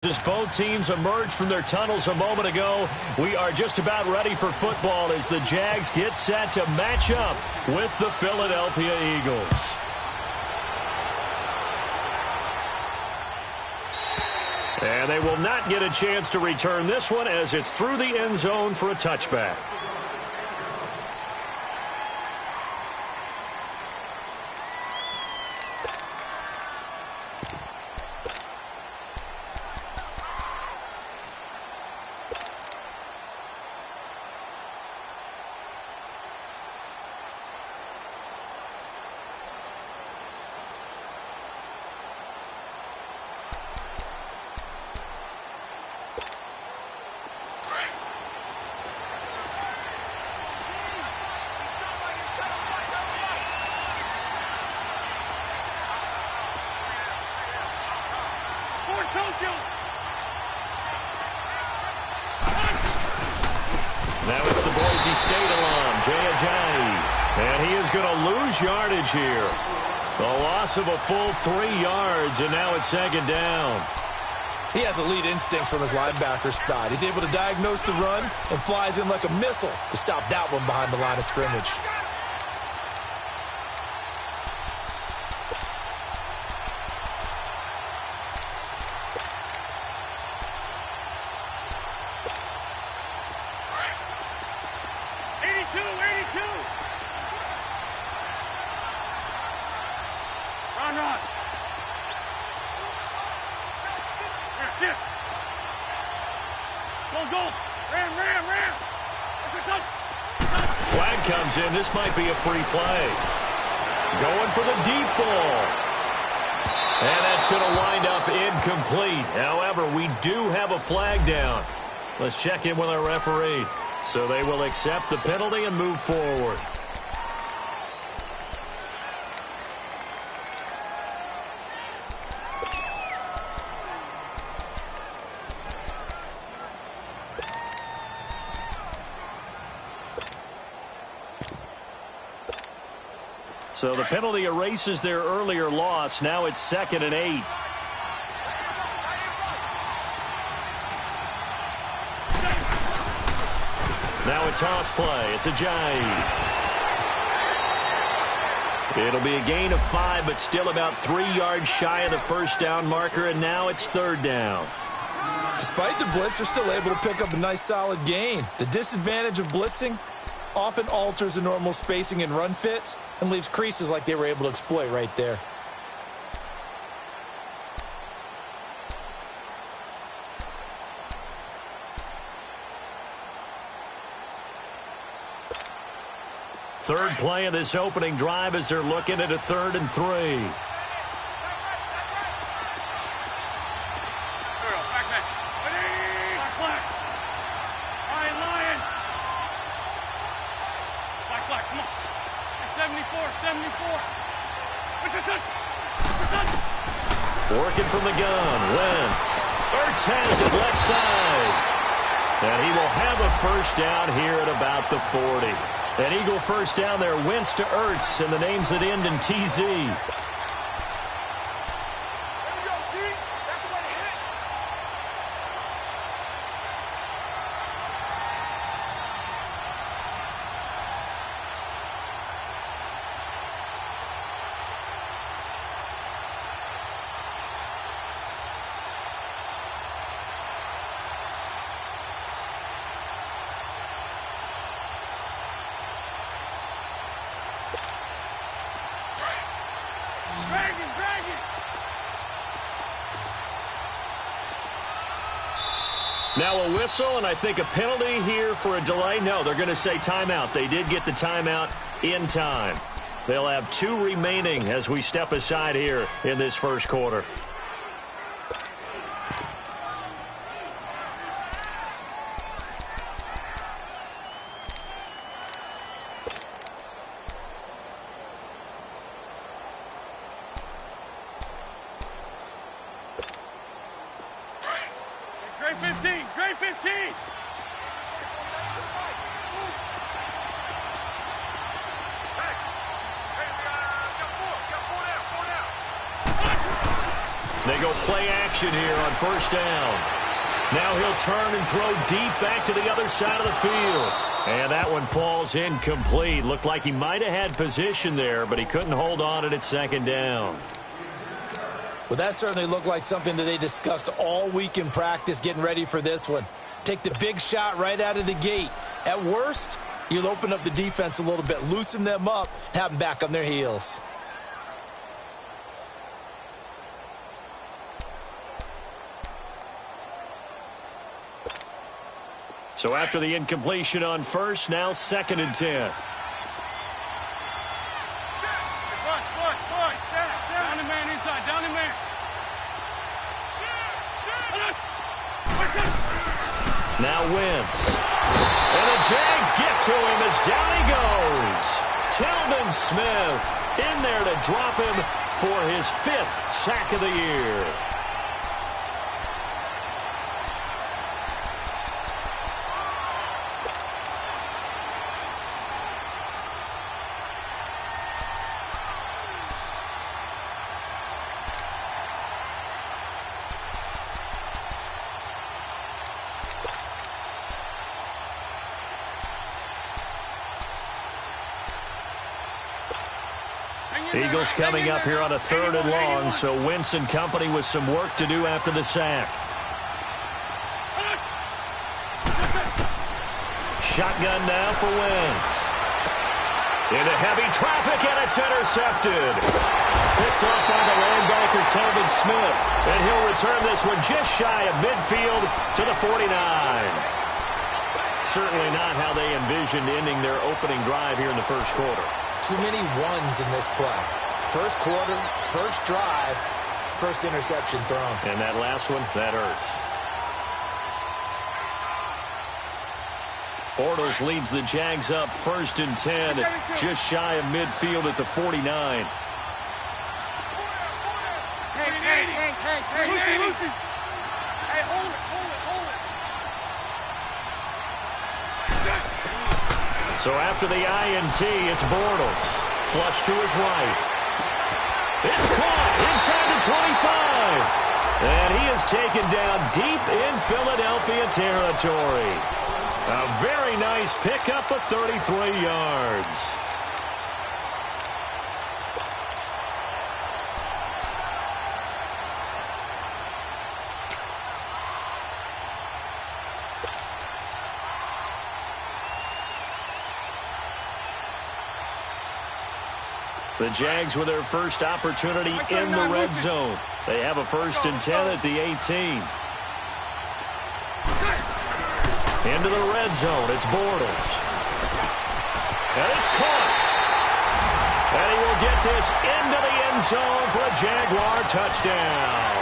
As both teams emerged from their tunnels a moment ago, we are just about ready for football as the Jags get set to match up with the Philadelphia Eagles. And they will not get a chance to return this one as it's through the end zone for a touchback. Now it's the Boise State alum, Jay Ajayi. And he is going to lose yardage here. A loss of a full 3 yards, and now it's second down. He has elite instincts from his linebacker spot. He's able to diagnose the run and flies in like a missile to stop that one behind the line of scrimmage. Flag comes in. This might be a free play. Going for the deep ball. And that's going to wind up incomplete. However, we do have a flag down. Let's check in with our referee. So they will accept the penalty and move forward. So the penalty erases their earlier loss. Now it's 2nd and 8. Now a toss play. It's Ajayi. It'll be a gain of 5, but still about 3 yards shy of the first down marker, and now it's 3rd down. Despite the blitz, they're still able to pick up a nice solid gain. The disadvantage of blitzing often alters the normal spacing and run fits and leaves creases like they were able to exploit right there. Third play of this opening drive as they're looking at a 3rd and 3. Working from the gun, Wentz. Ertz has it left side. And he will have a first down here at about the 40. An Eagle first down there, Wentz to Ertz, and the names that end in TZ. Now a whistle, and I think a penalty here for a delay. No, they're going to say timeout. They did get the timeout in time. They'll have 2 remaining as we step aside here in this first quarter. Great 15. They go play action here on first down. Now he'll turn and throw deep back to the other side of the field. And that one falls incomplete. Looked like he might have had position there, but he couldn't hold on at second down. Well, that certainly looked like something that they discussed all week in practice getting ready for this one. Take the big shot right out of the gate. At worst, you'll open up the defense a little bit, loosen them up, have them back on their heels. So after the incompletion on first, now 2nd and 10. Down the man inside, down the man. Now Wentz. And the Jags get to him as down he goes. Telvin Smith in there to drop him for his 5th sack of the year. Eagles coming up here on a 3rd and long, so Wentz and company with some work to do after the sack. Shotgun now for Wentz. Into heavy traffic, and it's intercepted. Picked off by the linebacker, Telvin Smith. And he'll return this one just shy of midfield to the 49. Certainly not how they envisioned ending their opening drive here in the first quarter. Too many ones in this play. First quarter, first drive, first interception thrown. And that last one, that hurts. Bortles leads the Jags up 1st and 10, just shy of midfield at the 49. Hey, Lucy. Hey, hold it. So after the INT, it's Bortles. Flush to his right. It's caught inside the 25. And he is taken down deep in Philadelphia territory. A very nice pickup of 33 yards. The Jags with their first opportunity in the red zone. They have a 1st and 10 at the 18. Into the red zone, it's Bortles. And it's caught. And he will get this into the end zone for a Jaguar touchdown.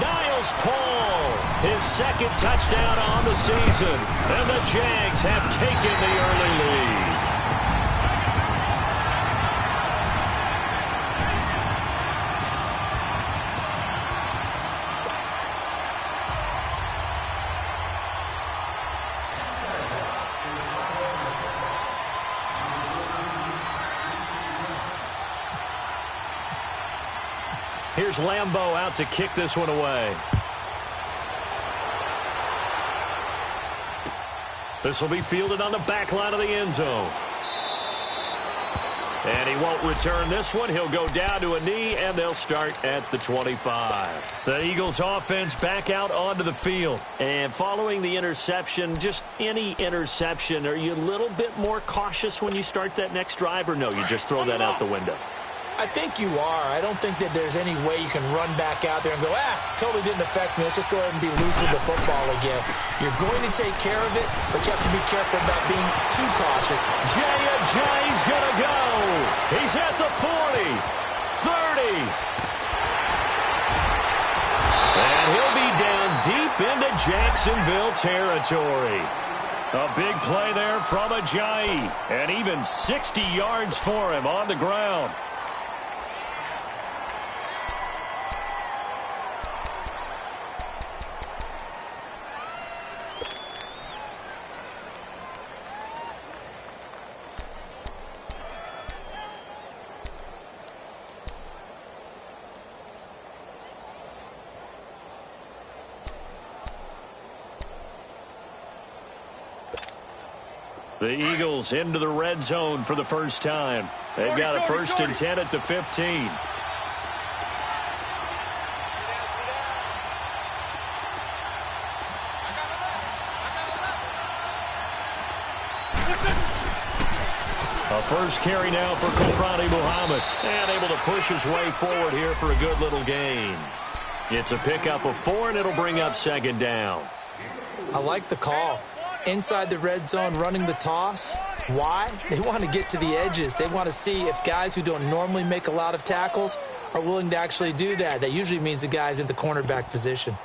Niles Paul, his 2nd touchdown on the season. And the Jags have taken the early lead. Here's Lambeau out to kick this one away. This will be fielded on the back line of the end zone. And he won't return this one. He'll go down to a knee, and they'll start at the 25. The Eagles offense back out onto the field. And following the interception, just any interception, are you a little bit more cautious when you start that next drive, or no, you just throw that out the window? I think you are. I don't think that there's any way you can run back out there and go, totally didn't affect me. Let's just go ahead and be loose with the football again. You're going to take care of it, but you have to be careful about being too cautious. Jay's going to go. He's at the 40, 30. And he'll be down deep into Jacksonville territory. A big play there from Ajayi, and even 60 yards for him on the ground. The Eagles into the red zone for the first time. They've got a 1st and 10 at the 15. A first carry now for Kofrani Muhammad. And able to push his way forward here for a good little gain. It's a pickup of 4, and it'll bring up 2nd down. I like the call. Inside the red zone, running the toss. Why? They want to get to the edges. They want to see if guys who don't normally make a lot of tackles are willing to actually do that. That usually means the guy's in the cornerback position.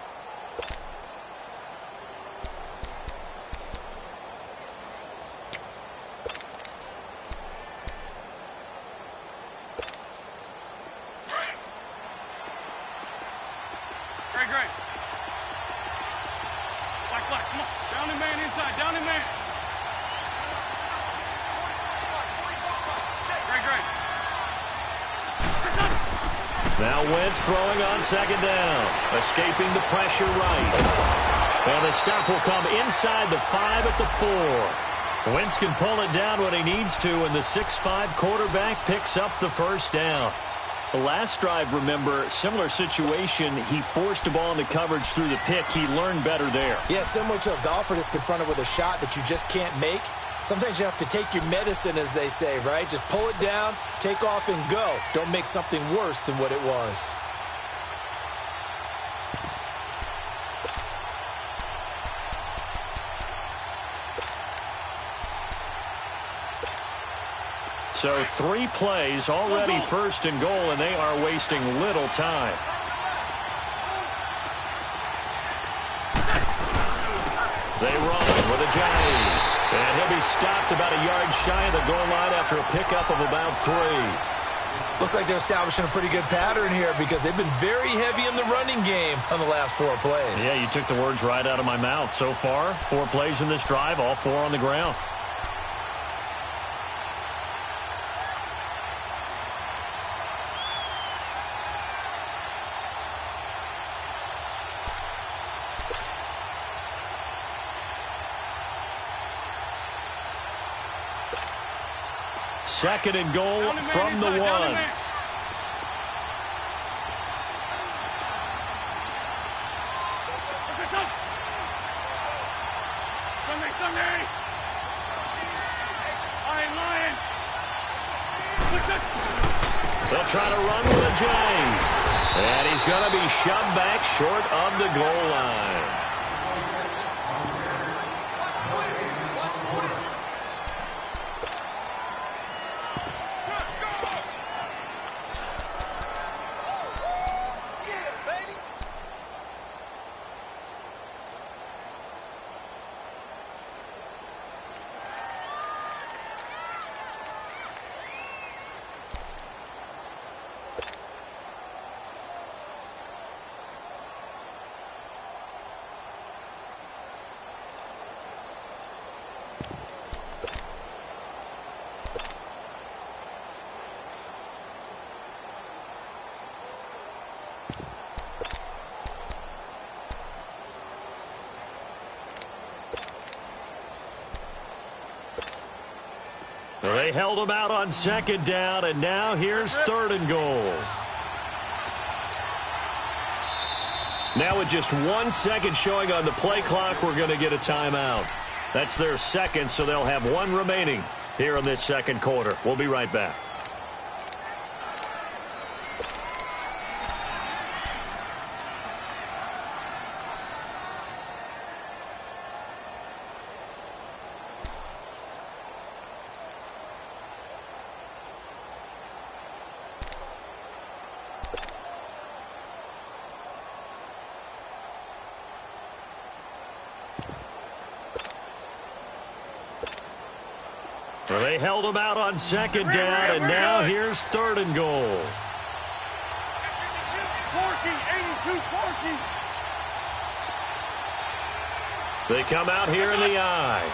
Great. Black, come on. Down and man inside, down and man. Great. Now Wentz throwing on 2nd down. Escaping the pressure right. And the stop will come inside the 5 at the 4. Wentz can pull it down when he needs to, and the 6'5" quarterback picks up the 1st down. The last drive, remember, similar situation. He forced the ball into coverage through the pick. He learned better there. Yeah, similar to a golfer that's confronted with a shot that you just can't make. Sometimes you have to take your medicine, as they say, right? Just pull it down, take off, and go. Don't make something worse than what it was. So 3 plays, already 1st and goal, and they are wasting little time. They run with a Johnny. And he'll be stopped about a yard shy of the goal line after a pickup of about 3. Looks like they're establishing a pretty good pattern here because they've been very heavy in the running game on the last 4 plays. Yeah, you took the words right out of my mouth. So far, 4 plays in this drive, all 4 on the ground. Second and goal from the 1. Sunday. Lion. They'll try to run with a J. And he's going to be shoved back short of the goal line. They held him out on 2nd down, and now here's 3rd and goal. Now with just 1 second showing on the play clock, we're going to get a timeout. That's their 2nd, so they'll have 1 remaining here in this 2nd quarter. We'll be right back. They held him out on 2nd down, and now here's 3rd and goal. They come out here in the eye.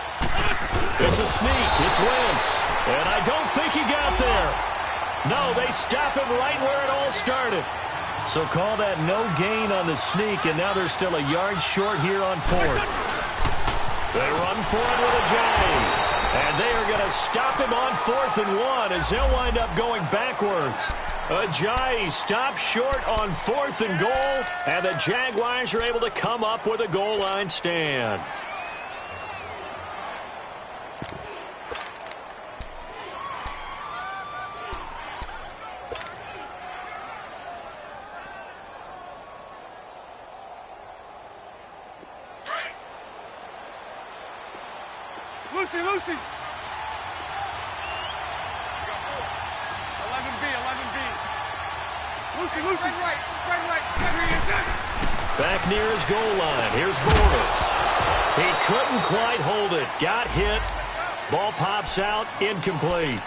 It's a sneak. It's Wentz. And I don't think he got there. No, they stop him right where it all started. So call that no gain on the sneak, and now they're still a yard short here on 4th. They run for it with a J. And they are going to stop him on 4th and 1 as he'll wind up going backwards. Ajayi stops short on 4th and goal, and the Jaguars are able to come up with a goal line stand. Lucy. 11B. Lucy. Spread right. Back near his goal line. Here's Bortles. He couldn't quite hold it. Got hit. Ball pops out. Incomplete.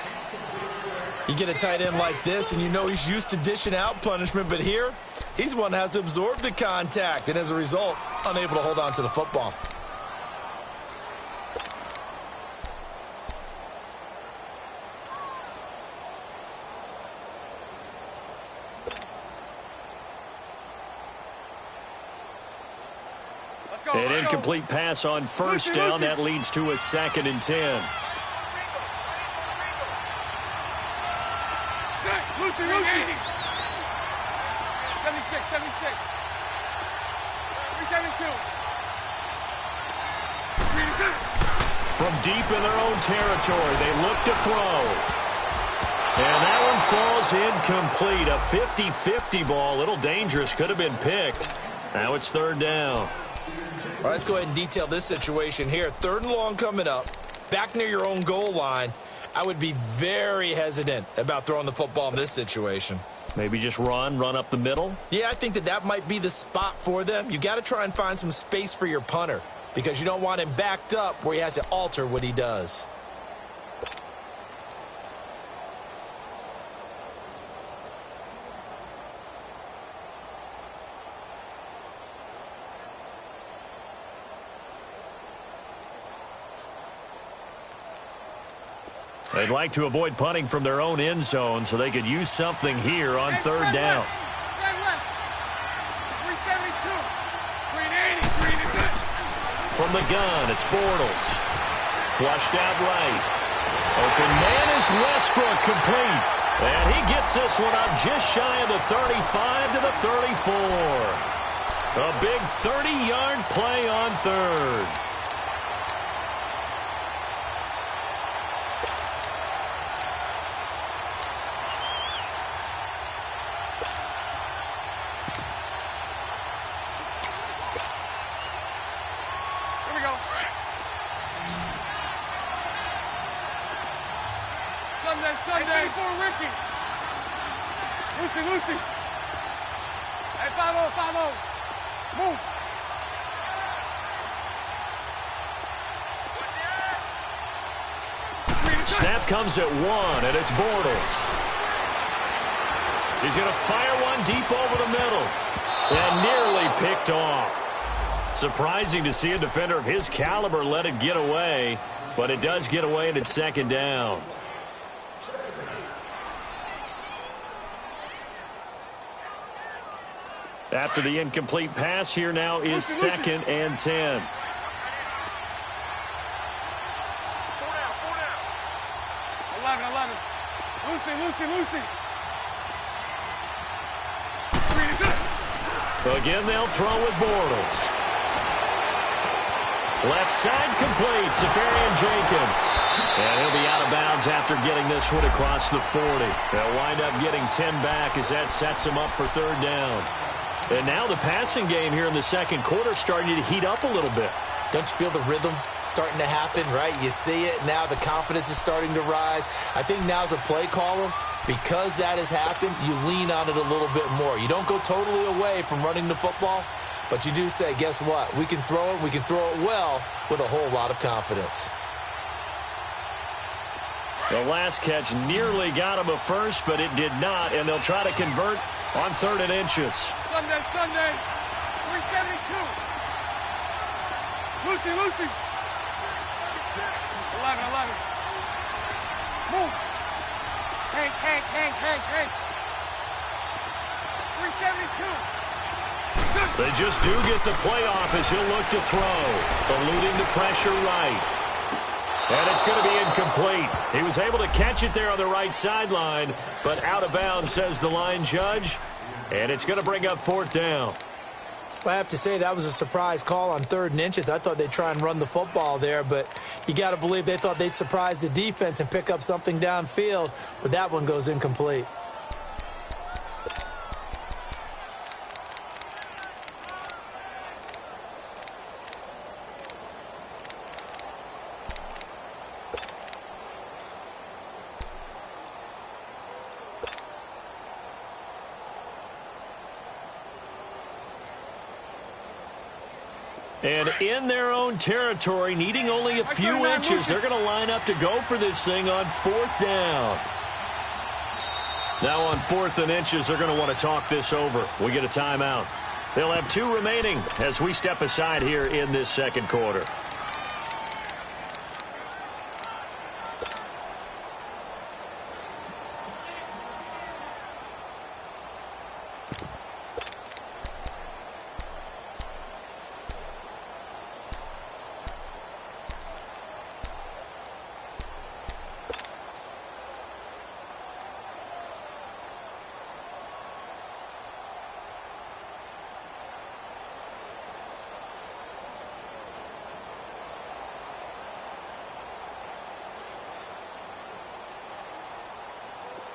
You get a tight end like this, and you know he's used to dishing out punishment, but here, he's the one that has to absorb the contact, and as a result, unable to hold on to the football. An incomplete pass on first down. That leads to a 2nd and 10. Lucy. 76. 372. From deep in their own territory, they look to throw. And that one falls incomplete. A 50-50 ball. A little dangerous. Could have been picked. Now it's 3rd down. All right, let's go ahead and detail this situation here. 3rd and long coming up, back near your own goal line. I would be very hesitant about throwing the football in this situation. Maybe just run up the middle? Yeah, I think that might be the spot for them. You got to try and find some space for your punter because you don't want him backed up where he has to alter what he does. They'd like to avoid punting from their own end zone so they could use something here on 3rd down. 372. 380. From the gun, it's Bortles. Flushed out right. Open man is Westbrook, complete. And he gets this one up just shy of the 35 to the 34. A big 30-yard play on 3rd. Sunday for Ricky. Lucy. Hey, 5-0. Move. Snap comes at 1, and it's Bortles. He's going to fire one deep over the middle. And nearly picked off. Surprising to see a defender of his caliber let it get away, but it does get away and it's 2nd down. After the incomplete pass, here now is 2nd and 10. 4 down. 11. Lucy. Again, they'll throw with Bortles. Left side complete, Safarian Jenkins. And he'll be out of bounds after getting this one across the 40. They'll wind up getting 10 back as that sets him up for 3rd down. And now the passing game here in the 2nd quarter starting to heat up a little bit. Don't you feel the rhythm starting to happen, right? You see it. Now the confidence is starting to rise. I think now as a play caller, because that has happened, you lean on it a little bit more. You don't go totally away from running the football, but you do say, guess what? We can throw it. We can throw it well with a whole lot of confidence. The last catch nearly got him a first, but it did not, and they'll try to convert on 3rd and inches. Sunday. 372. Lucy. 11. Move. Hank. 372. They just do get the playoff as he'll look to throw. Eluding the pressure right. And it's going to be incomplete. He was able to catch it there on the right sideline, but out of bounds, says the line judge. And it's going to bring up 4th down. Well, I have to say that was a surprise call on 3rd and inches. I thought they'd try and run the football there, but you got to believe they thought they'd surprise the defense and pick up something downfield, but that one goes incomplete. And in their own territory, needing only a few inches, they're going to line up to go for this thing on 4th down. Now on 4th and inches, they're going to want to talk this over. We get a timeout. They'll have 2 remaining as we step aside here in this 2nd quarter.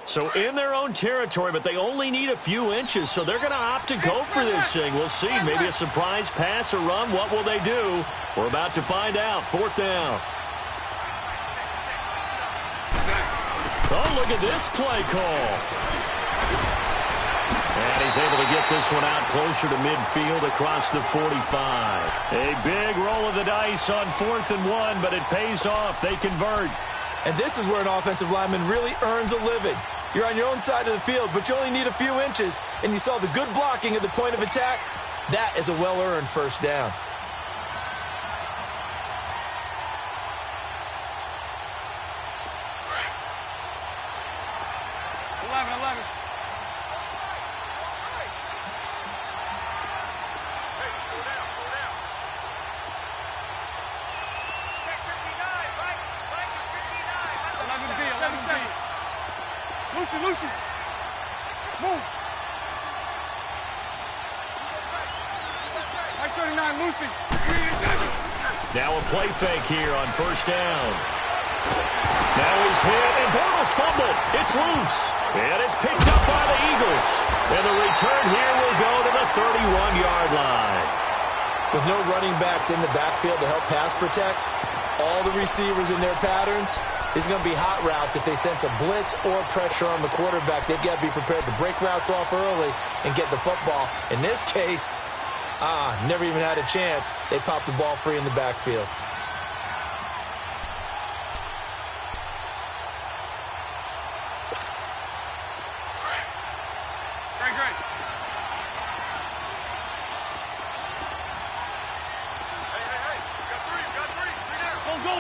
So in their own territory, but they only need a few inches, so they're going to opt to go for this thing. We'll see. Maybe a surprise pass or run. What will they do? We're about to find out. 4th down. Oh, look at this play call. And he's able to get this one out closer to midfield across the 45. A big roll of the dice on 4th and 1, but it pays off. They convert. And this is where an offensive lineman really earns a living. You're on your own side of the field, but you only need a few inches, and you saw the good blocking at the point of attack. That is a well-earned 1st down. Lucy. Move. Nice 39, Lucy. Now a play fake here on 1st down. Now he's hit, and Bortles fumbled. It's loose. And it's picked up by the Eagles. And the return here will go to the 31-yard line. With no running backs in the backfield to help pass protect, all the receivers in their patterns, it's going to be hot routes. If they sense a blitz or pressure on the quarterback, they've got to be prepared to break routes off early and get the football. In this case, never even had a chance. They popped the ball free in the backfield. Great. Hey. You got three there. Go.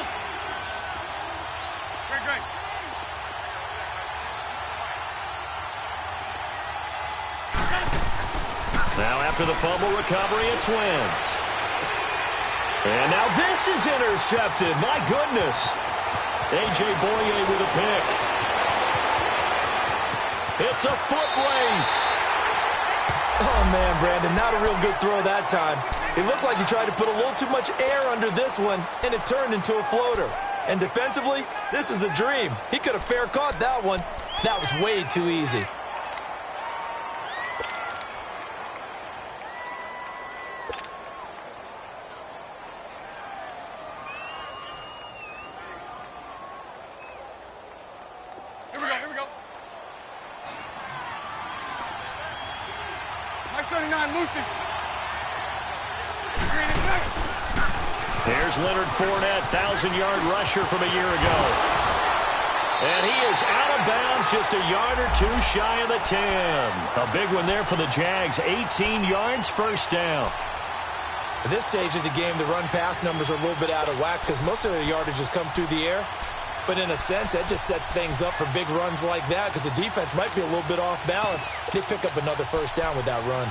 Great. Now after the fumble recovery, it's Wentz. And now this is intercepted. My goodness. A.J. Boye with a pick. It's a foot race. Oh, man, Brandon, not a real good throw that time. It looked like he tried to put a little too much air under this one, and it turned into a floater. And defensively, this is a dream. He could have fair caught that one. That was way too easy. Here we go. Nice 39, Lucy. Here's Leonard Fournette, 1,000-yard rusher from a year ago. And he is out of bounds, just a yard or two shy of the 10. A big one there for the Jags, 18 yards, 1st down. At this stage of the game, the run-pass numbers are a little bit out of whack because most of the yardage has come through the air. But in a sense, that just sets things up for big runs like that because the defense might be a little bit off balance. They pick up another 1st down with that run.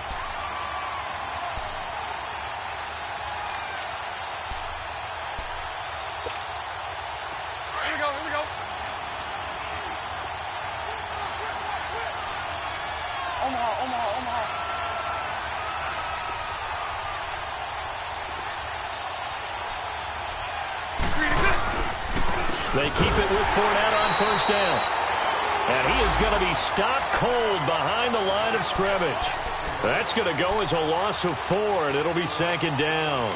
They keep it with Fournette on first down. And he is going to be stopped cold behind the line of scrimmage. That's going to go as a loss of 4, and it'll be second down.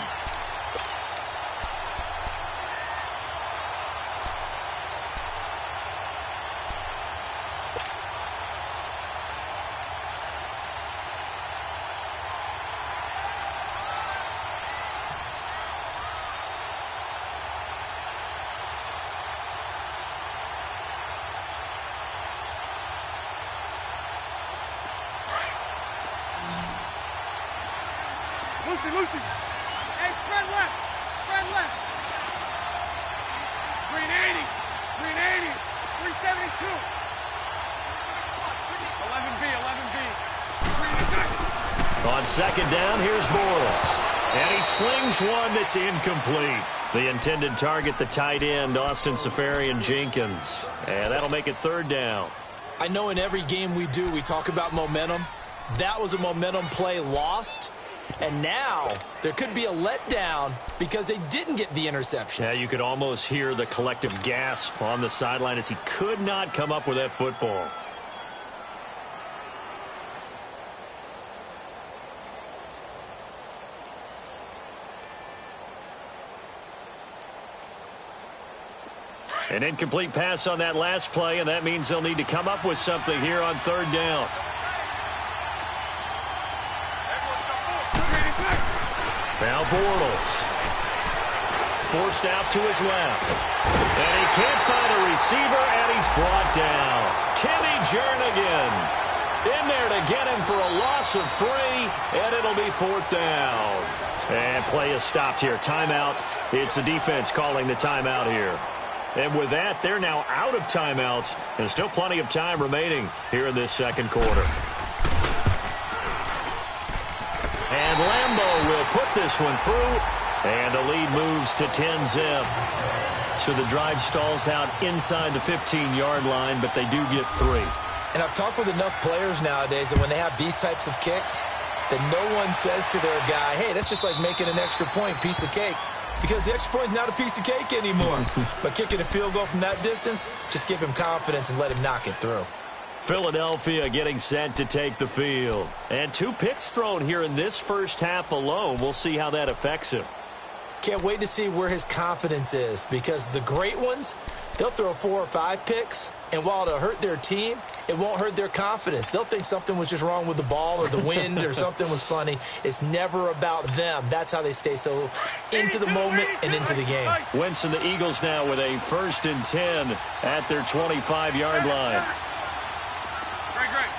Lucy. Hey, spread left. Spread left. 380. 372. 11B. On second down, here's Bortles. And he slings one that's incomplete. The intended target, the tight end, Austin Seferian-Jenkins. And that'll make it third down. I know in every game we do, we talk about momentum. That was a momentum play lost. And now there could be a letdown because they didn't get the interception. Yeah, you could almost hear the collective gasp on the sideline as he could not come up with that football. An incomplete pass on that last play, and that means they'll need to come up with something here on third down. Now Bortles. Forced out to his left. And he can't find a receiver, and he's brought down. Timmy Jernigan in there to get him for a loss of 3, and it'll be fourth down. And play is stopped here. Timeout. It's the defense calling the timeout here. And with that, they're now out of timeouts, and still plenty of time remaining here in this second quarter. And Lambeau will put this one through, and the lead moves to 10-zip. So the drive stalls out inside the 15-yard line, but they do get 3. And I've talked with enough players nowadays that when they have these types of kicks, that no one says to their guy, hey, that's just like making an extra point, piece of cake. Because the extra point is not a piece of cake anymore. But kicking a field goal from that distance, just give him confidence and let him knock it through. Philadelphia getting set to take the field. And 2 picks thrown here in this first half alone. We'll see how that affects him. Can't wait to see where his confidence is, because the great ones, they'll throw 4 or 5 picks, and while it'll hurt their team, it won't hurt their confidence. They'll think something was just wrong with the ball or the wind or something was funny. It's never about them. That's how they stay so into the moment and into the game. Wentz and the Eagles now with a 1st and 10 at their 25-yard line. Great.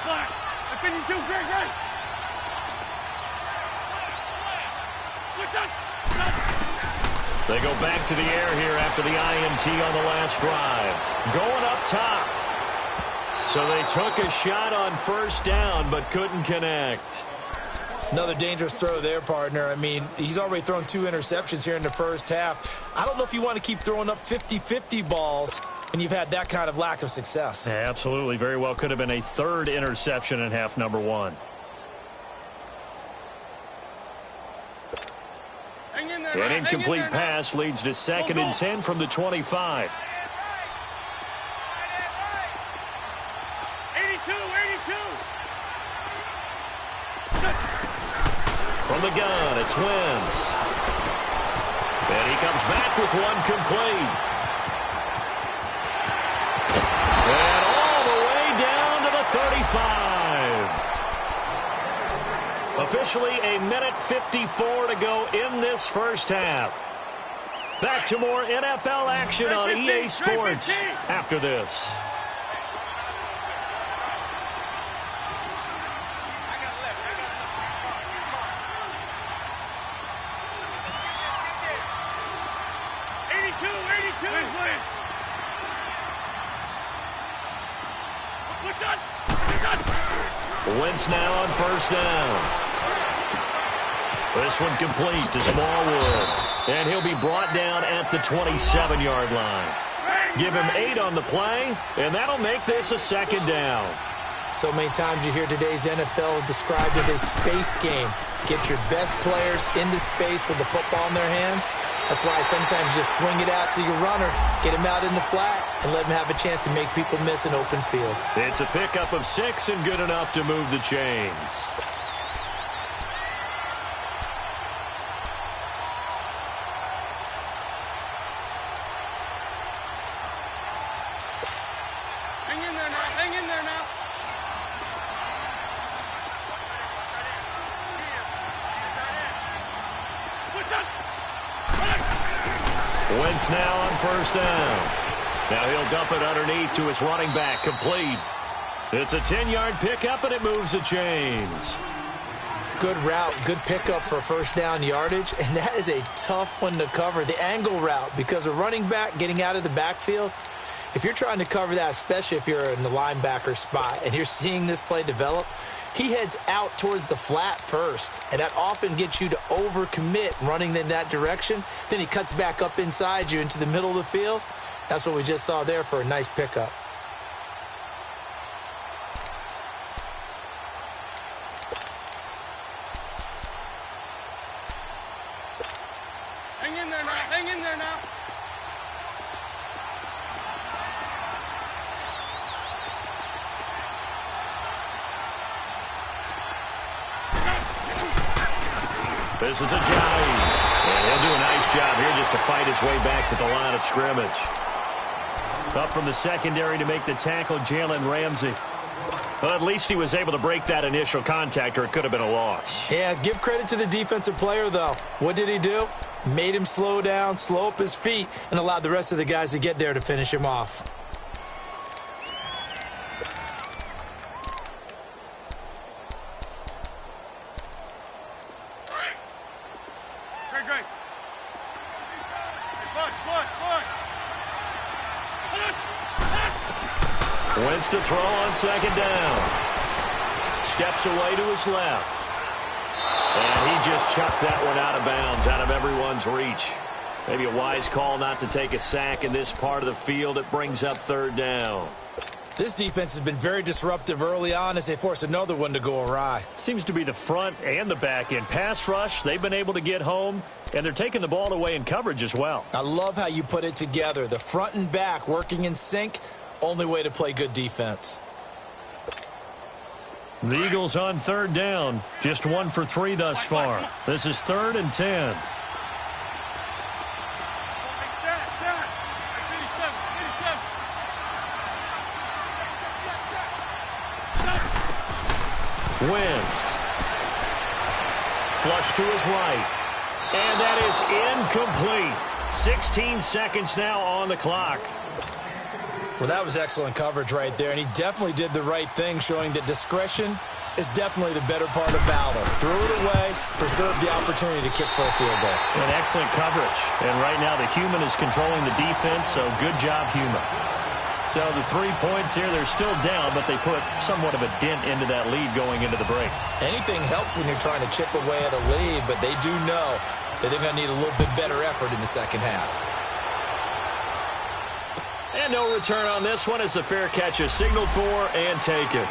Flat. Opinion 2, great. They go back to the air here after the INT on the last drive. Going up top. So they took a shot on first down but couldn't connect. Another dangerous throw there, partner. I mean, he's already thrown 2 interceptions here in the first half. I don't know if you want to keep throwing up 50-50 balls when you've had that kind of lack of success. Yeah, absolutely. Very well could have been a 3rd interception in half number 1. An incomplete pass leads to 2nd and 10 from the 25. 82. From the gun, it's Wentz. And he comes back with one complete. And all the way down to the 35. Officially a minute 54 to go in this first half. Back to more NFL action on EA Sports after this. Wentz now on first down. This one complete to Smallwood. And he'll be brought down at the 27-yard line. Give him 8 on the play, and that'll make this a 2nd down. So many times you hear today's NFL described as a space game. Get your best players into space with the football in their hands. That's why sometimes you just swing it out to your runner, get him out in the flat, and let him have a chance to make people miss an open field. It's a pickup of 6 and good enough to move the chains. Hang in there now. Hang in there now. Wentz now on first down. Now he'll dump it underneath to his running back, complete. It's a 10-yard pickup, and it moves the chains. Good route, good pickup for first down yardage, and that is a tough one to cover, the angle route, because a running back getting out of the backfield, if you're trying to cover that, especially if you're in the linebacker spot and you're seeing this play develop, he heads out towards the flat first, and that often gets you to overcommit running in that direction. Then he cuts back up inside you into the middle of the field. That's what we just saw there for a nice pickup. Hang in there now. Hang in there now. This is a jive. And he'll do a nice job here just to fight his way back to the line of scrimmage. Up from the secondary to make the tackle, Jalen Ramsey. Well, at least he was able to break that initial contact, or it could have been a loss. Yeah, give credit to the defensive player, though. What did he do? Made him slow down, slow up his feet, and allowed the rest of the guys to get there to finish him off. Great. Wentz to throw on second down. Steps away to his left. And he just chucked that one out of bounds, out of everyone's reach. Maybe a wise call not to take a sack in this part of the field. It brings up third down. This defense has been very disruptive early on as they force another one to go awry. Seems to be the front and the back end. Pass rush, they've been able to get home, and they're taking the ball away in coverage as well. I love how you put it together. The front and back working in sync, only way to play good defense. The Eagles on third down, just 1 for 3 thus far. This is 3rd and 10. Wentz. Flush to his right. And that is incomplete. 16 seconds now on the clock. Well, that was excellent coverage right there, and he definitely did the right thing, showing that discretion is definitely the better part of valor. Threw it away, preserved the opportunity to kick for a field goal. An excellent coverage. And right now the human is controlling the defense, so good job, human. So the 3 points here, they're still down, but they put somewhat of a dent into that lead going into the break. Anything helps when you're trying to chip away at a lead, but they do know that they're going to need a little bit better effort in the second half. And no return on this one as the fair catch is signaled for and taken.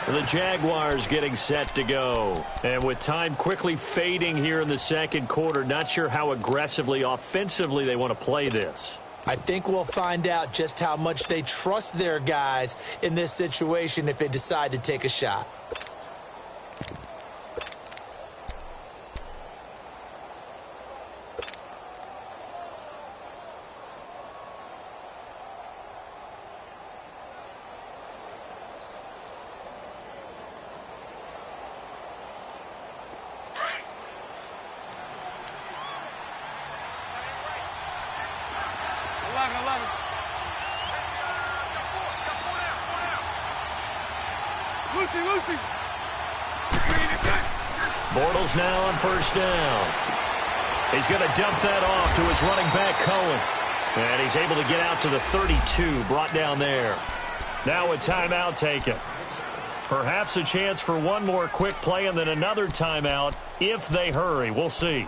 The Jaguars getting set to go. And with time quickly fading here in the second quarter, not sure how aggressively, offensively they want to play this. I think we'll find out just how much they trust their guys in this situation if they decide to take a shot. Lucy. Bortles now on first down. He's going to dump that off to his running back, Cohen. And he's able to get out to the 32, brought down there. Now a timeout taken. Perhaps a chance for one more quick play and then another timeout if they hurry. We'll see.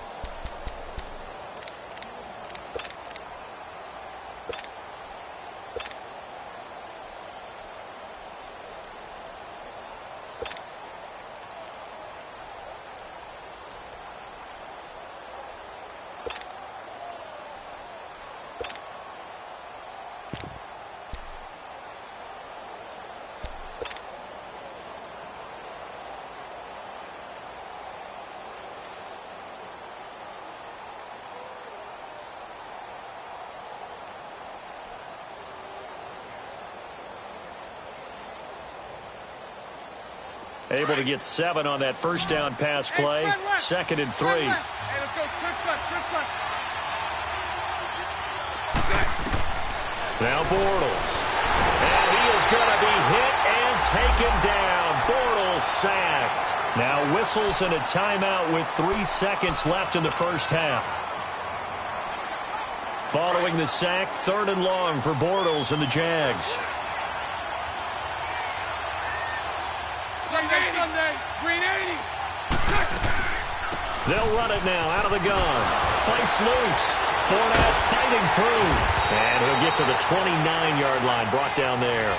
Able to get 7 on that first down pass play. 2nd and 3. Hey, let's go. Trips left. Now Bortles. And he is going to be hit and taken down. Bortles sacked. Now whistles and a timeout with 3 seconds left in the first half. Following the sack, 3rd and long for Bortles and the Jags. Sunday. Green 80. They'll run it now out of the gun. Fights loose. Fournette fighting through. And he'll get to the 29-yard line, brought down there.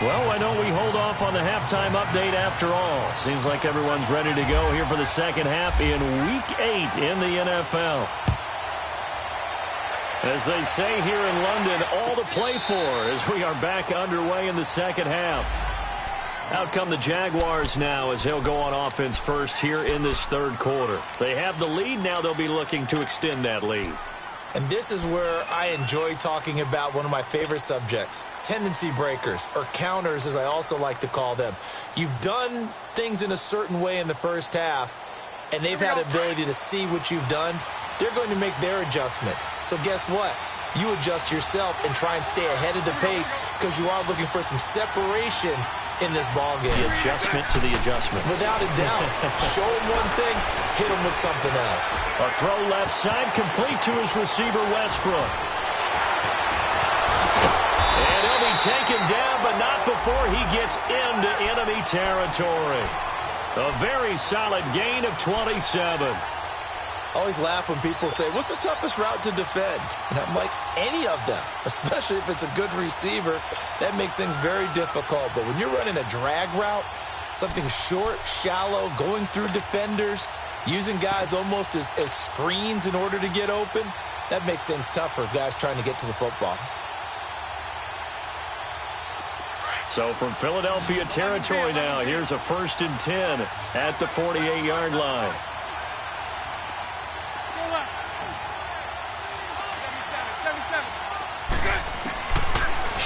Well, why don't we hold off on the halftime update after all? Seems like everyone's ready to go here for the second half in Week 8 in the NFL. As they say here in London, all to play for as we are back underway in the second half. Out come the Jaguars now as they'll go on offense first here in this 3rd quarter. They have the lead. Now they'll be looking to extend that lead. And this is where I enjoy talking about one of my favorite subjects, tendency breakers, or counters as I also like to call them. You've done things in a certain way in the first half, and they've had the ability to see what you've done. They're going to make their adjustments. So guess what? You adjust yourself and try and stay ahead of the pace because you are looking for some separation in this ball game. The adjustment to the adjustment. Without a doubt. Show him one thing, hit him with something else. A throw left side complete to his receiver, Westbrook. And he'll be taken down, but not before he gets into enemy territory. A very solid gain of 27. I always laugh when people say, what's the toughest route to defend? And I'm like, any of them, especially if it's a good receiver. That makes things very difficult. But when you're running a drag route, something short, shallow, going through defenders, using guys almost as screens in order to get open, that makes things tough for guys trying to get to the football. So from Philadelphia territory now, here's a 1st and 10 at the 48-yard line.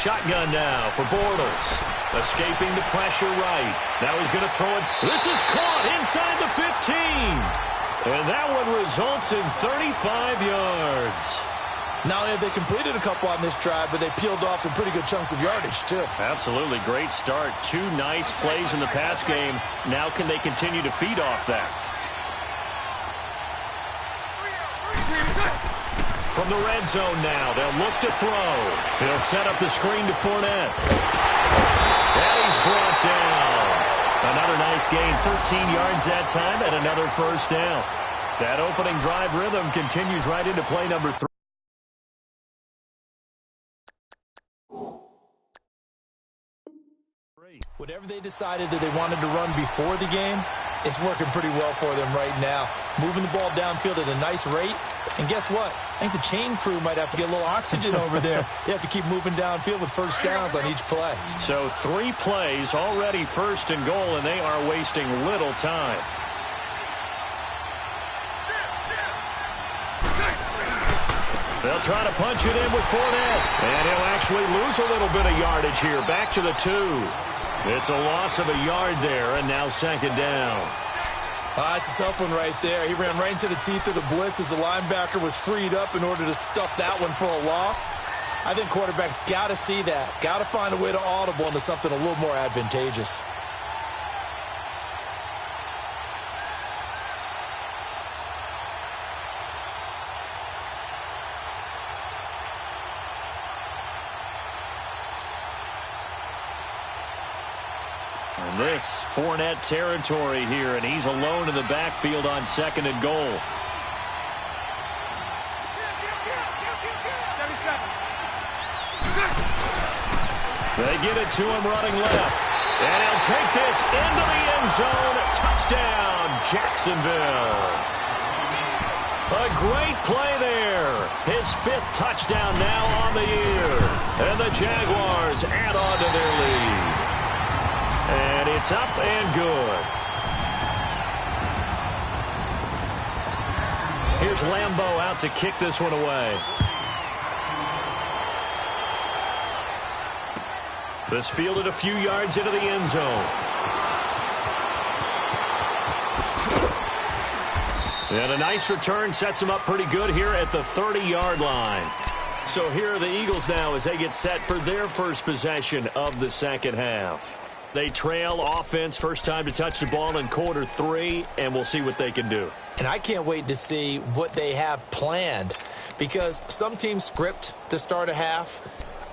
Shotgun now for Bortles. Escaping the pressure right. Now he's going to throw it. This is caught inside the 15. And that one results in 35 yards. Not only have they completed a couple on this drive, but they peeled off some pretty good chunks of yardage, too. Absolutely. Great start. 2 nice plays in the pass game. Now can they continue to feed off that? From the red zone now, they'll look to throw. He'll set up the screen to Fournette. And he's brought down. Another nice gain, 13 yards that time, and another first down. That opening drive rhythm continues right into play number 3. Whatever they decided that they wanted to run before the game, it's working pretty well for them right now. Moving the ball downfield at a nice rate. And guess what? I think the chain crew might have to get a little oxygen over there. They have to keep moving downfield with first downs on each play. So 3 plays already 1st and goal, and they are wasting little time. They'll try to punch it in with Fournette. And he'll actually lose a little bit of yardage here. Back to the 2. It's a loss of a yard there, and now 2nd down. It's a tough one right there. He ran right into the teeth of the blitz as the linebacker was freed up in order to stuff that one for a loss. I think quarterbacks got to see that. Got to find a way to audible into something a little more advantageous. And this Fournette territory here, and he's alone in the backfield on 2nd and goal. They get it to him running left. And he'll take this into the end zone. Touchdown, Jacksonville. A great play there. His 5th touchdown now on the year. And the Jaguars add on to their lead. And it's up and good. Here's Lambeau out to kick this one away. This fielded a few yards into the end zone. And a nice return sets them up pretty good here at the 30-yard line. So here are the Eagles now as they get set for their first possession of the second half. They trail offense, first time to touch the ball in quarter 3, and we'll see what they can do. And I can't wait to see what they have planned, because some teams script to start a half.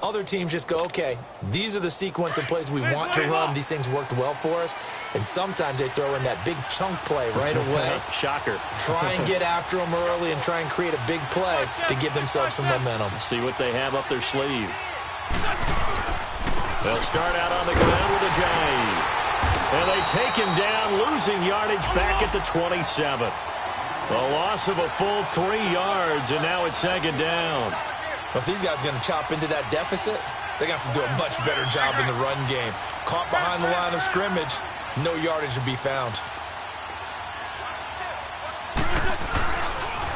Other teams just go, okay, these are the sequence of plays we want to run. These things worked well for us. And sometimes they throw in that big chunk play right away. Shocker. Try and get after them early and try and create a big play to give themselves some momentum. See what they have up their sleeve. They'll start out on the ground with a J. And they take him down, losing yardage back at the 27. A loss of a full 3 yards, and now it's second down. But if these guys are going to chop into that deficit, they're going to have to do a much better job in the run game. Caught behind the line of scrimmage, no yardage to be found.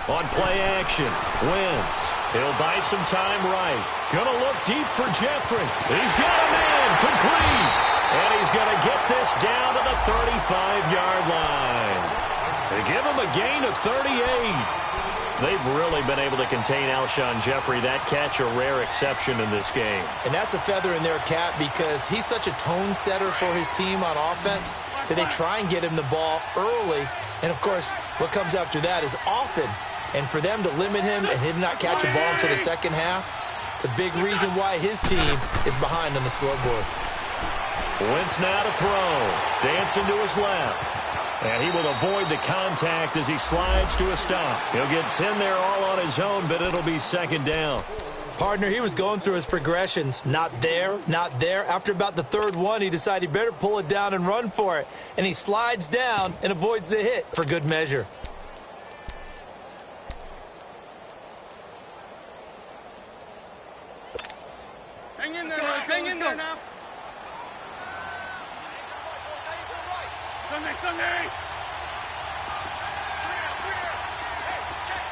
On play action, Wentz. He'll buy some time right. Gonna look deep for Jeffrey. He's got a man, complete. And he's gonna get this down to the 35-yard line. They give him a gain of 38. They've really been able to contain Alshon Jeffrey. That catch a rare exception in this game. And that's a feather in their cap because he's such a tone setter for his team on offense that they try and get him the ball early. And, of course, what comes after that is often. And for them to limit him and him not catch a ball until the second half, it's a big reason why his team is behind on the scoreboard. Wentz now to throw. Dancing to his left. And he will avoid the contact as he slides to a stop. He'll get 10 there all on his own, but it'll be second down. Partner, he was going through his progressions. Not there, not there. After about the third one, he decided he better pull it down and run for it. And he slides down and avoids the hit for good measure. Hang in there, hang in there now. Sunday, Sunday! Hey, check.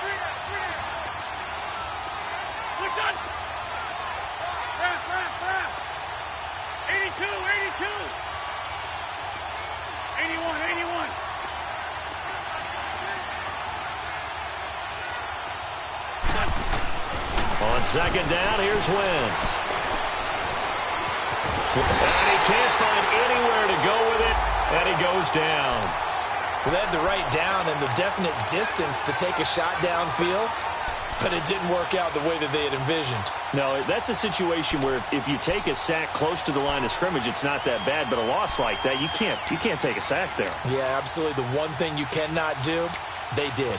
3 down. 82. 81. On second down, here's Wentz. And he can't find anywhere to go with it. And he goes down. Well, they had the right down and the definite distance to take a shot downfield, but it didn't work out the way that they had envisioned. No, that's a situation where if you take a sack close to the line of scrimmage, it's not that bad. But a loss like that, you can't take a sack there. Yeah, absolutely. The one thing you cannot do, they did.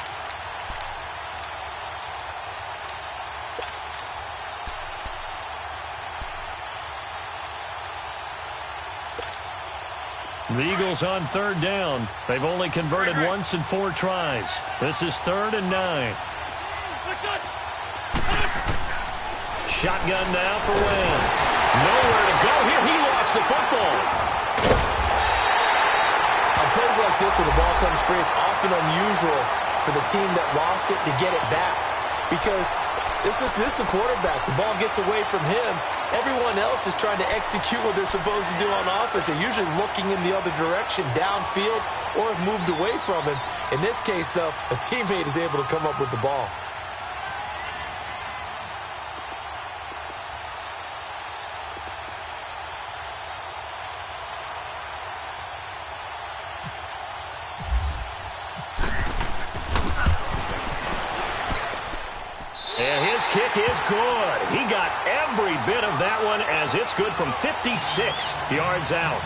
The Eagles on third down. They've only converted once in 4 tries. This is 3rd and 9. Shotgun now for Wentz. Nowhere to go here. He lost the football. On plays like this where the ball comes free, it's often unusual for the team that lost it to get it back because this is the quarterback. The ball gets away from him. Everyone else is trying to execute what they're supposed to do on offense. They're usually looking in the other direction, downfield, or have moved away from him. In this case, though, a teammate is able to come up with the ball. And his kick is good. He got every bit of that one as it's good from 56 yards out.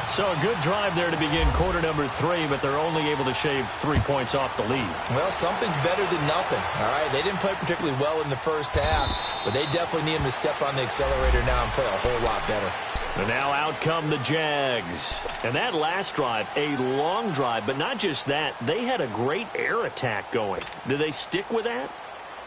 So a good drive there to begin quarter number 3, but they're only able to shave 3 points off the lead. Well, something's better than nothing, all right? They didn't play particularly well in the first half, but they definitely need him to step on the accelerator now and play a whole lot better. And now out come the Jags. And that last drive, a long drive, but not just that. They had a great air attack going. Do they stick with that?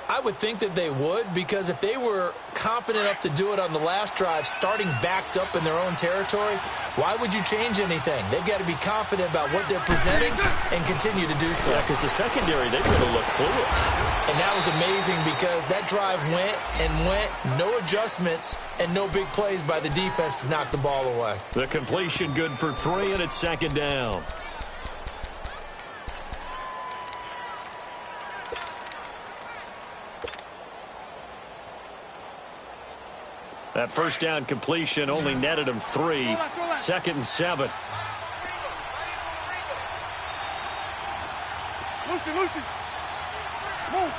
I would think that they would, because if they were confident enough to do it on the last drive, starting backed up in their own territory, why would you change anything? They've got to be confident about what they're presenting and continue to do so. Yeah, because the secondary, they could have looked clueless. And that was amazing because that drive went and went, no adjustments, and no big plays by the defense to knock the ball away. The completion good for 3, and it's second down. That first down completion only netted him 3. 2nd and 7. Lucy. Move.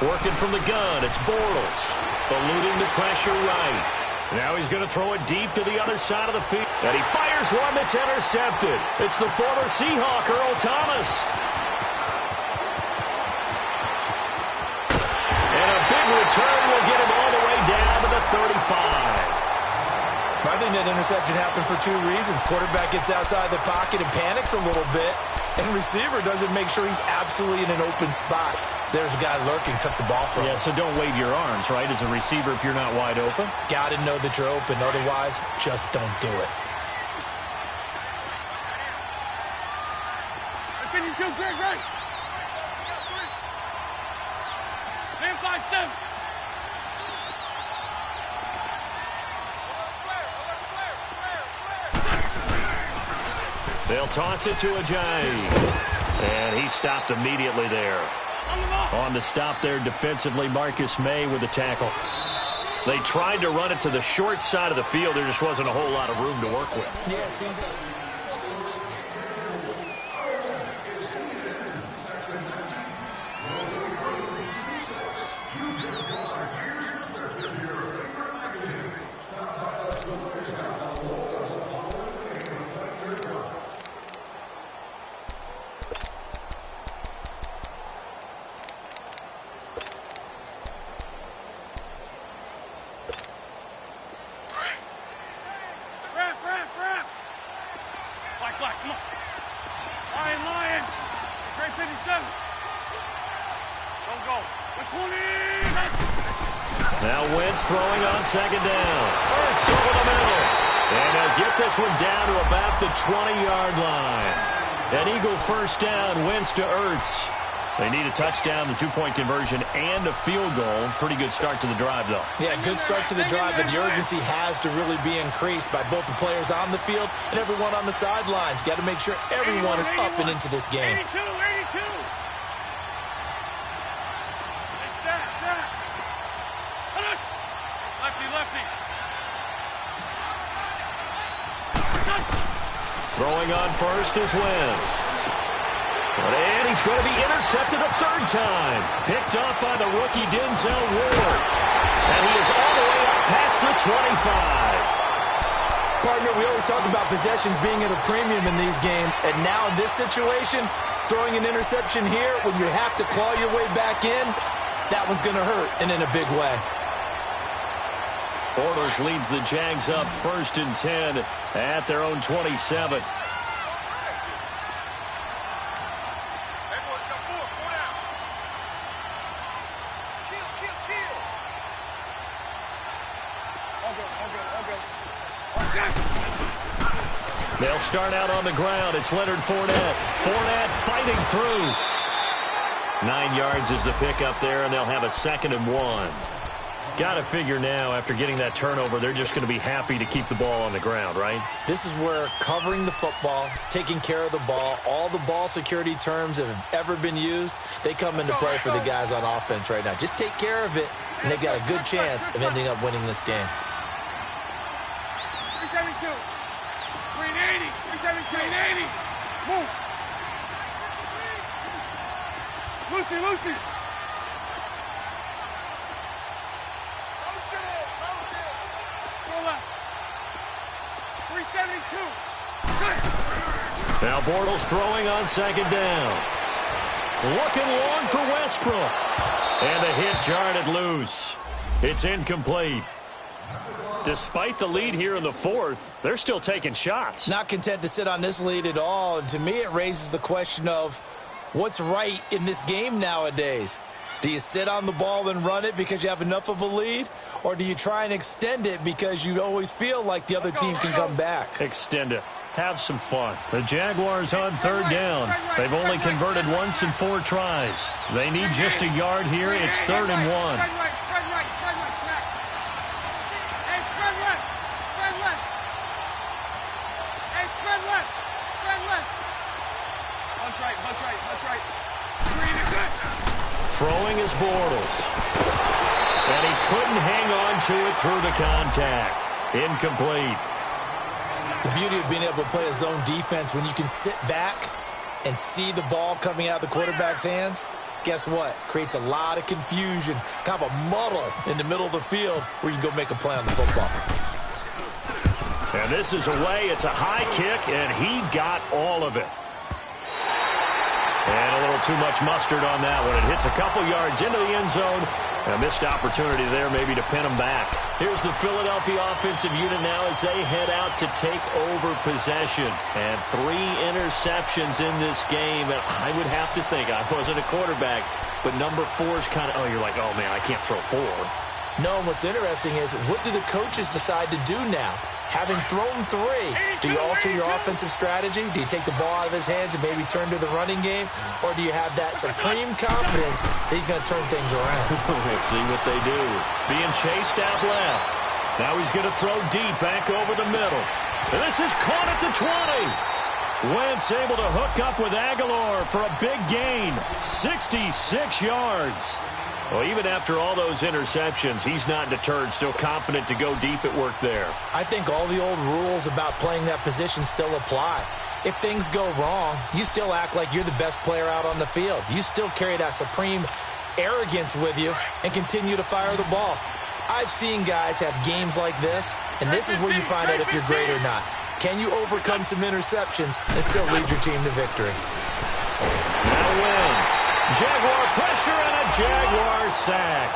Working from the gun, it's Bortles. Eluding the pressure right. Now he's going to throw it deep to the other side of the field. And he fires one that's intercepted. It's the former Seahawk, Earl Thomas. And a big return will get him all the way down to the 35. I think that interception happened for 2 reasons. Quarterback gets outside the pocket and panics a little bit, and receiver doesn't make sure he's absolutely in an open spot. So there's a guy lurking, took the ball from him. Yeah, so don't wave your arms, right, as a receiver if you're not wide open. Got to know that you're open. Otherwise, just don't do it. Great. 5-7. They'll toss it to Ajayi. And he stopped immediately there. On the stop there defensively, Marcus May with the tackle. They tried to run it to the short side of the field. There just wasn't a whole lot of room to work with. Yeah, it seems like... Black, come on. Lion. Great 57. Don't go. 20. Now Wentz throwing on 2nd down. Ertz over the middle. And they'll get this one down to about the 20-yard line. An Eagle first down, Wentz to Ertz. They need a touchdown, the 2-point conversion, and a field goal. Pretty good start to the drive, though. Yeah, good start to the drive, but the urgency has to really be increased by both the players on the field and everyone on the sidelines. Got to make sure everyone is up and into this game. 82. Lefty. Throwing on first is Wentz. And he's going to be intercepted a 3rd time. Picked up by the rookie Denzel Ward. And he is all the way up past the 25. Partner, we always talk about possessions being at a premium in these games. And now in this situation, throwing an interception here when you have to claw your way back in, that one's going to hurt, and in a big way. Bortles leads the Jags up 1st and 10 at their own 27. They'll start out on the ground. It's Leonard Fournette. Fournette fighting through. 9 yards is the pickup there, and they'll have a 2nd and 1. Got to figure now, after getting that turnover, they're just going to be happy to keep the ball on the ground, right? This is where covering the football, taking care of the ball, all the ball security terms that have ever been used, they come into play for the guys on offense right now. Just take care of it, and they've got a good chance of ending up winning this game. 372. 380. 370. 380. Move. Lucy. Now Bortles throwing on 2nd down. Looking long for Westbrook. And the hit jarred it loose. It's incomplete. Despite the lead here in the 4th, they're still taking shots. Not content to sit on this lead at all. And to me, it raises the question of what's right in this game nowadays. Do you sit on the ball and run it because you have enough of a lead? Or do you try and extend it because you always feel like the other team can come back? Extend it. Have some fun. The Jaguars on 3rd down. They've only converted once in 4 tries. They need just a yard here. It's 3rd and 1. Throwing is Bortles. And he couldn't hang on to it through the contact. Incomplete. The beauty of being able to play a zone defense when you can sit back and see the ball coming out of the quarterback's hands, guess what? Creates a lot of confusion, kind of a muddle in the middle of the field where you can go make a play on the football. And this is away. It's a high kick, and he got all of it. And a little too much mustard on that one. It hits a couple yards into the end zone. A missed opportunity there maybe to pin him back. Here's the Philadelphia offensive unit now as they head out to take over possession. And 3 interceptions in this game. And I would have to think, I wasn't a quarterback, but number 4 is kind of, you're like, oh, man, I can't throw 4. No, what's interesting is what do the coaches decide to do now? Having thrown 3, do you alter your offensive strategy? Do you take the ball out of his hands and maybe turn to the running game? Or do you have that supreme confidence that he's going to turn things around? We'll see what they do. Being chased out left. Now he's going to throw deep back over the middle. And this is caught at the 20. Wentz able to hook up with Aguilar for a big gain. 66 yards. Well, even after all those interceptions, he's not deterred, still confident to go deep at work there. I think all the old rules about playing that position still apply. If things go wrong, you still act like you're the best player out on the field. You still carry that supreme arrogance with you and continue to fire the ball. I've seen guys have games like this, and this is where you find out if you're great or not. Can you overcome some interceptions and still lead your team to victory? Now Wentz. Jaguar pressure and a Jaguar sack.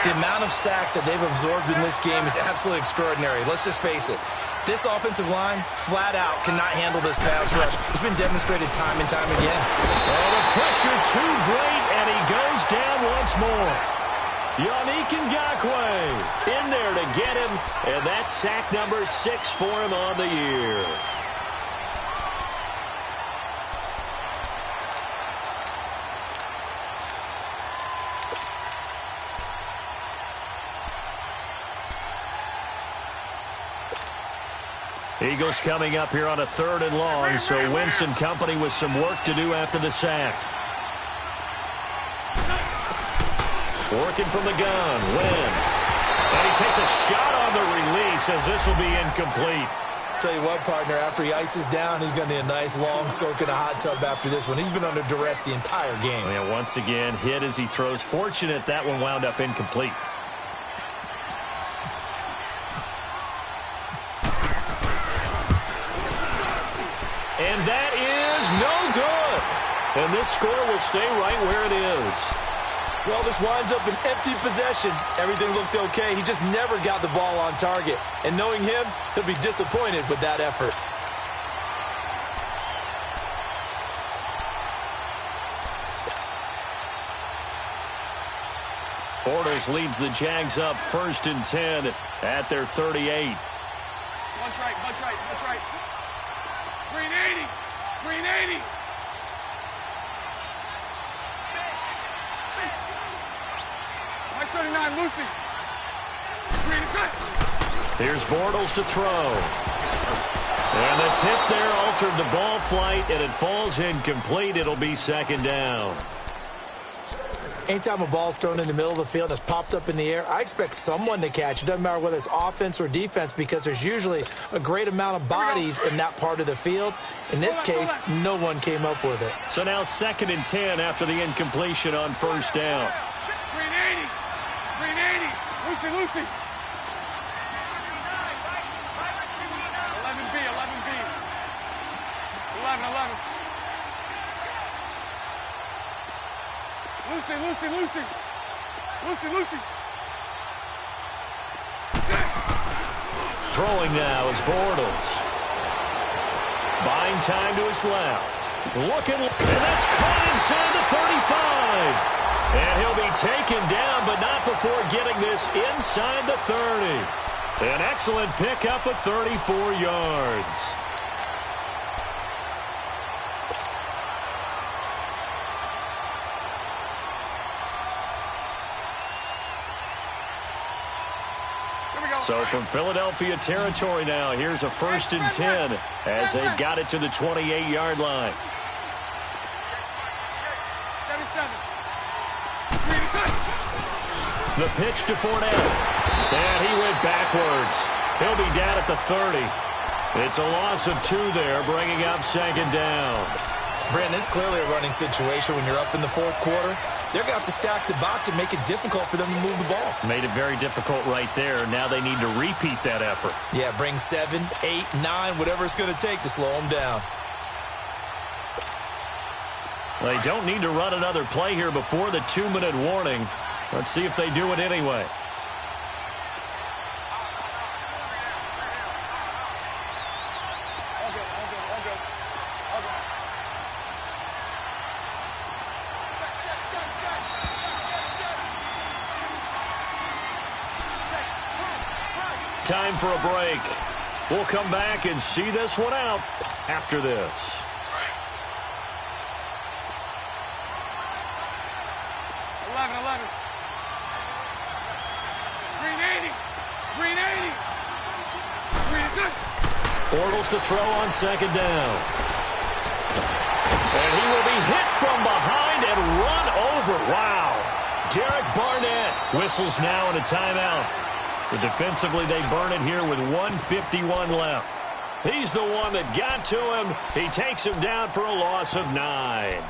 The amount of sacks that they've absorbed in this game is absolutely extraordinary. Let's just face it. This offensive line, flat out, cannot handle this pass rush. It's been demonstrated time and time again. Oh, the pressure too great, and he goes down once more. Yannick Ngakoue in there to get him, and that's sack number 6 for him on the year. Eagles coming up here on a 3rd and long, so Wentz and company with some work to do after the sack. Working from the gun, Wentz. And he takes a shot on the release as this will be incomplete. Tell you what, partner, after he ices down, he's going to need a nice long soak in a hot tub after this one. He's been under duress the entire game. And once again, hit as he throws. Fortunate that one wound up incomplete. And that is no good. And this score will stay right where it is. Well, this winds up an empty possession. Everything looked okay. He just never got the ball on target. And knowing him, he'll be disappointed with that effort. Bortles leads the Jags up 1st and 10 at their 38. Bunch right, bunch right, bunch right. Green 80, green 80. Mike 39, Lucy. Green inside. Here's Bortles to throw. And the tip there altered the ball flight, and it falls incomplete. It'll be 2nd down. Anytime a ball's thrown in the middle of the field and it's popped up in the air, I expect someone to catch. It doesn't matter whether it's offense or defense because there's usually a great amount of bodies in that part of the field. In this case, no one came up with it. So now 2nd and 10 after the incompletion on 1st down. Green 80, green 80. Lucy, Lucy. 11B, 11B. 11, 11. Lucy, Lucy, Lucy. Lucy, Lucy. Throwing now is Bortles. Buying time to his left. Looking, and that's caught inside the 35. And he'll be taken down, but not before getting this inside the 30. An excellent pickup of 34 yards. So from Philadelphia territory now, here's a 1st and 10 as they've got it to the 28-yard line. 77. The pitch to Fournette. And he went backwards. He'll be down at the 30. It's a loss of 2 there, bringing up second down. Brandon, it's clearly a running situation when you're up in the fourth quarter. They're going to have to stack the box and make it difficult for them to move the ball. Made it very difficult right there. Now they need to repeat that effort. Yeah, bring 7, 8, 9, whatever it's going to take to slow them down. They don't need to run another play here before the 2-minute warning. Let's see if they do it anyway. Time for a break. We'll come back and see this one out after this. Bortles to throw on second down. And he will be hit from behind and run over. Wow. Derek Barnett whistles now in a timeout. So defensively, they burn it here with 1:51 left. He's the one that got to him. He takes him down for a loss of 9.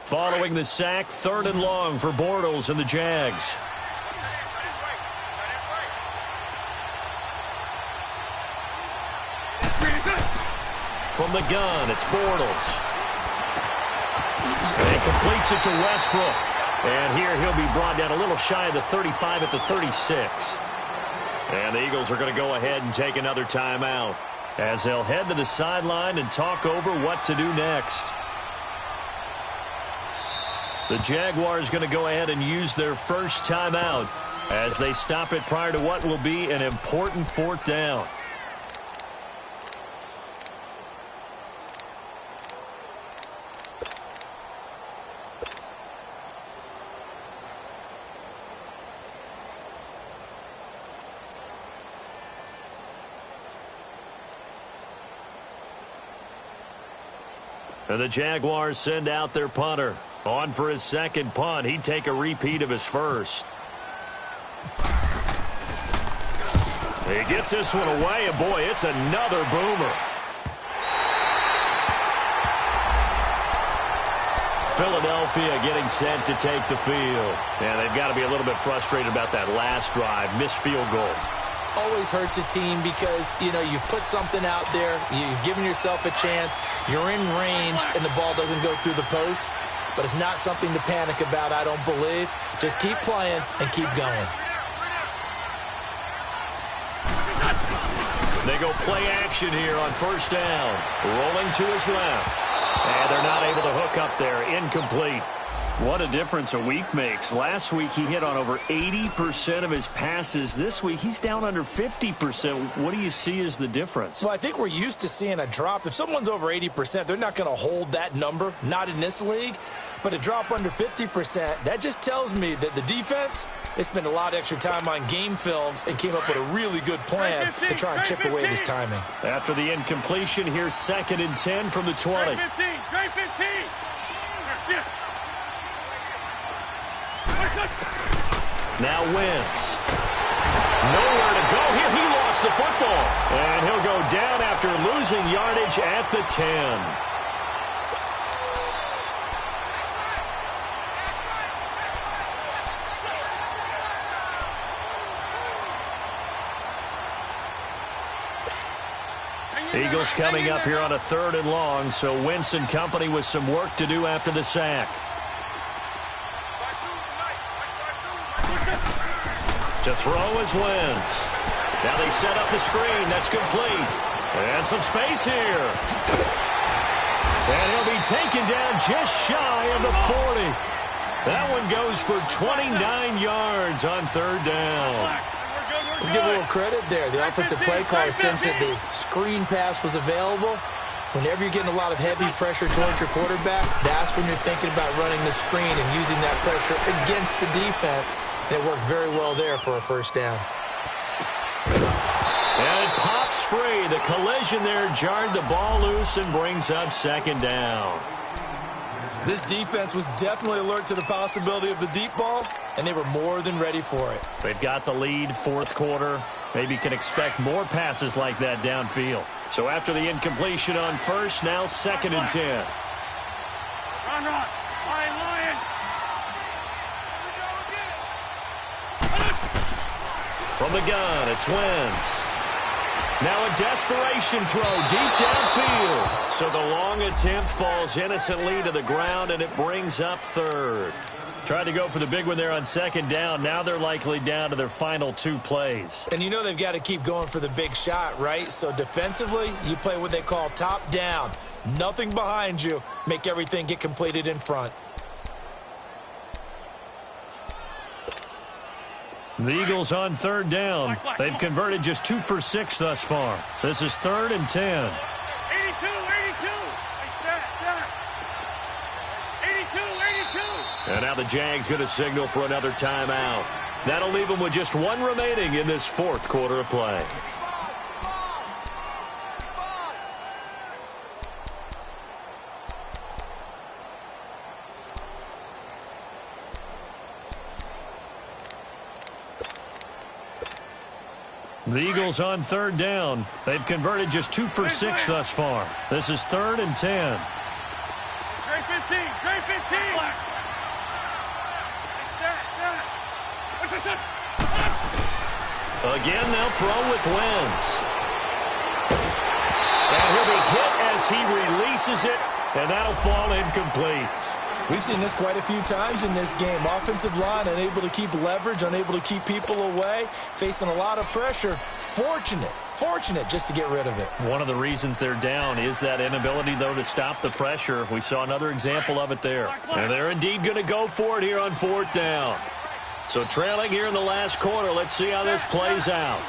Following the sack, 3rd and long for Bortles and the Jags. From the gun, it's Bortles. And completes it to Westbrook. And here he'll be brought down a little shy of the 35 at the 36. And the Eagles are going to go ahead and take another timeout as they'll head to the sideline and talk over what to do next. The Jaguars going to go ahead and use their first timeout as they stop it prior to what will be an important 4th down. And the Jaguars send out their punter. On for his second punt. He'd take a repeat of his first. He gets this one away, and boy, it's another boomer. Philadelphia getting set to take the field. And they've got to be a little bit frustrated about that last drive. Missed field goal. Always hurts a team because, you know, you've put something out there. You've given yourself a chance. You're in range, and the ball doesn't go through the post. But it's not something to panic about, I don't believe. Just keep playing and keep going. They go play action here on 1st down. Rolling to his left. And they're not able to hook up there. Incomplete. What a difference a week makes. Last week he hit on over 80% of his passes. This week he's down under 50%. What do you see as the difference? Well, I think we're used to seeing a drop. If someone's over 80%, they're not going to hold that number. Not in this league. But a drop under 50%, that just tells me that the defense, they spent a lot of extra time on game films and came up with a really good plan to try and chip away this timing. After the incompletion, here's 2nd and 10 from the 20. Now Wentz. Nowhere to go here. He lost the football. And he'll go down after losing yardage at the 10. Eagles coming up here on a 3rd and long, so Wentz and company with some work to do after the sack. To throw is Wentz. Now they set up the screen. That's complete. And some space here. And he'll be taken down just shy of the 40. That one goes for 29 yards on 3rd down. Let's give a little credit there. The offensive play caller sensed that the screen pass was available. Whenever you're getting a lot of heavy pressure towards your quarterback, that's when you're thinking about running the screen and using that pressure against the defense. And it worked very well there for a first down. And it pops free. The collision there jarred the ball loose and brings up second down. This defense was definitely alert to the possibility of the deep ball, and they were more than ready for it. They've got the lead, fourth quarter. Maybe can expect more passes like that downfield. So after the incompletion on first, now 2nd and 10. Run, run. Lion. From the gun, it's Wentz. Now a desperation throw deep downfield. So the long attempt falls innocently to the ground, and it brings up 3rd. Tried to go for the big one there on 2nd down. Now they're likely down to their final 2 plays. And you know they've got to keep going for the big shot, right? So defensively, you play what they call top down. Nothing behind you. Make everything get completed in front. The Eagles on 3rd down. They've converted just 2 for 6 thus far. This is 3rd and 10. 82. Hey, 82. And now the Jags going to signal for another timeout. That'll leave them with just 1 remaining in this 4th quarter of play. The Eagles on 3rd down. They've converted just 2 for 6 thus far. This is 3rd and 10. Great 15. Again, they'll throw with Wentz. And he'll be hit as he releases it, and that'll fall incomplete. We've seen this quite a few times in this game. Offensive line unable to keep leverage, unable to keep people away, facing a lot of pressure. Fortunate just to get rid of it. One of the reasons they're down is that inability, though, to stop the pressure. We saw another example of it there. And they're indeed going to go for it here on 4th down. So trailing here in the last quarter, let's see how this plays out.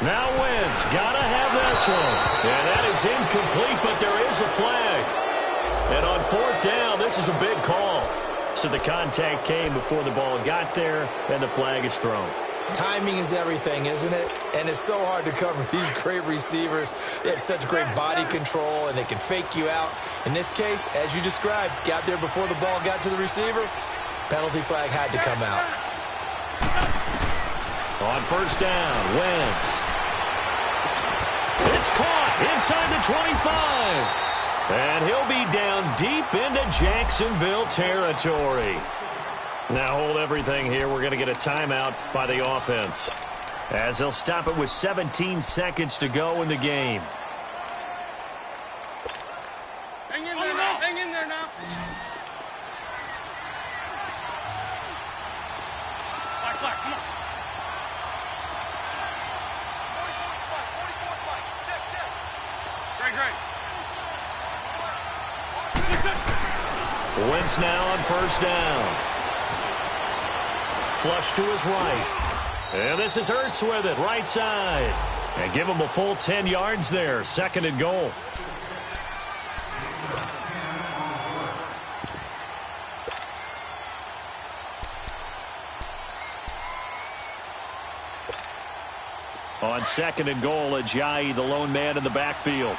Now Wentz, gotta have this one. And that is incomplete, but there is a flag. And on 4th down, this is a big call. So the contact came before the ball got there, and the flag is thrown. Timing is everything, isn't it? And it's so hard to cover these great receivers. They have such great body control, and they can fake you out. In this case, as you described, got there before the ball got to the receiver. Penalty flag had to come out. On 1st down, Wentz. It's caught inside the 25. And he'll be down deep into Jacksonville territory. Now hold everything here. We're going to get a timeout by the offense, as they'll stop it with 17 seconds to go in the game. Hang in there now. Black, come on. 44 Great. Wentz now on 1st down. Flush to his right. And this is Ertz with it, right side. And give him a full 10 yards there, 2nd and goal. On 2nd and goal, Ajayi, the lone man in the backfield.